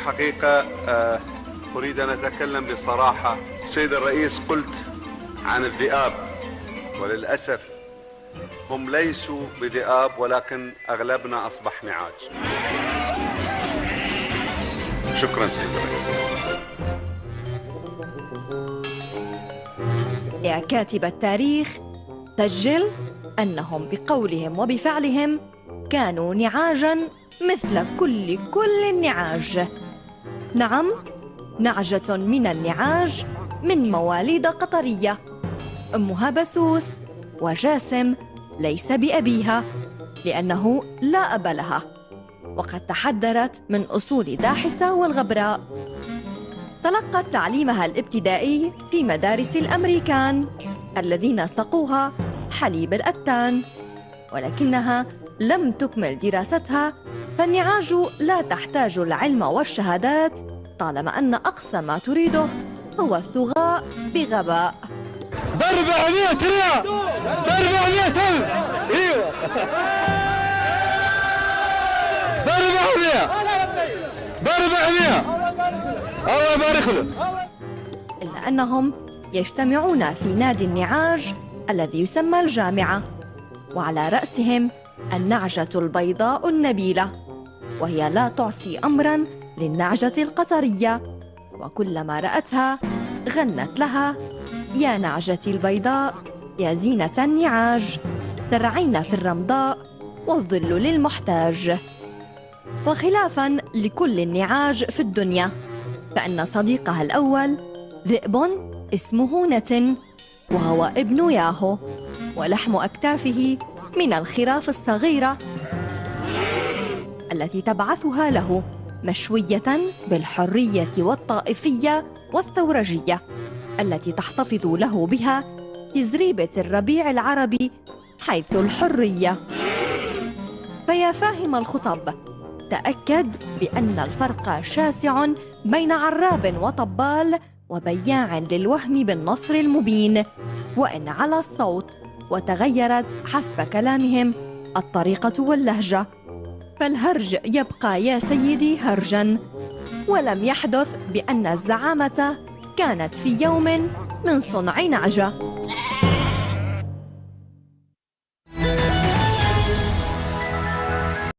الحقيقة أريد أن أتكلم بصراحة. سيد الرئيس، قلت عن الذئاب، وللأسف هم ليسوا بذئاب، ولكن أغلبنا أصبح نعاج. شكرا سيد الرئيس. يا كاتب التاريخ، سجل أنهم بقولهم وبفعلهم كانوا نعاجاً مثل كل النعاج. نعم، نعجة من النعاج من مواليد قطرية، أمها بسوس، وجاسم ليس بأبيها لأنه لا أب لها، وقد تحدرت من أصول داحسة والغبراء. تلقت تعليمها الابتدائي في مدارس الأمريكان الذين سقوها حليب الأتان، ولكنها لم تكمل دراستها، فالنعاج لا تحتاج العلم والشهادات طالما أن أقصى ما تريده هو الثغاء بغباء. ب400 ريال، ب400 ألف، ايوه، ب400 الله يبارك له. إلا أنهم يجتمعون في نادي النعاج الذي يسمى الجامعة، وعلى رأسهم النعجة البيضاء النبيلة، وهي لا تعصي أمراً للنعجة القطرية، وكلما رأتها غنت لها: يا نعجتي البيضاء يا زينة النعاج، ترعين في الرمضاء والظل للمحتاج. وخلافاً لكل النعاج في الدنيا، فإن صديقها الأول ذئب اسمه نتن، وهو ابن ياهو، ولحم أكتافه من الخراف الصغيرة التي تبعثها له مشوية بالحرية والطائفية والثورجية التي تحتفظ له بها في زريبة الربيع العربي حيث الحرية. فيا فاهم الخطب، تأكد بأن الفرق شاسع بين عراب وطبال وبياع للوهم بالنصر المبين، وإن على الصوت وتغيرت حسب كلامهم الطريقة واللهجة، فالهرج يبقى يا سيدي هرجاً، ولم يحدث بأن الزعامة كانت في يوم من صنع نعجة.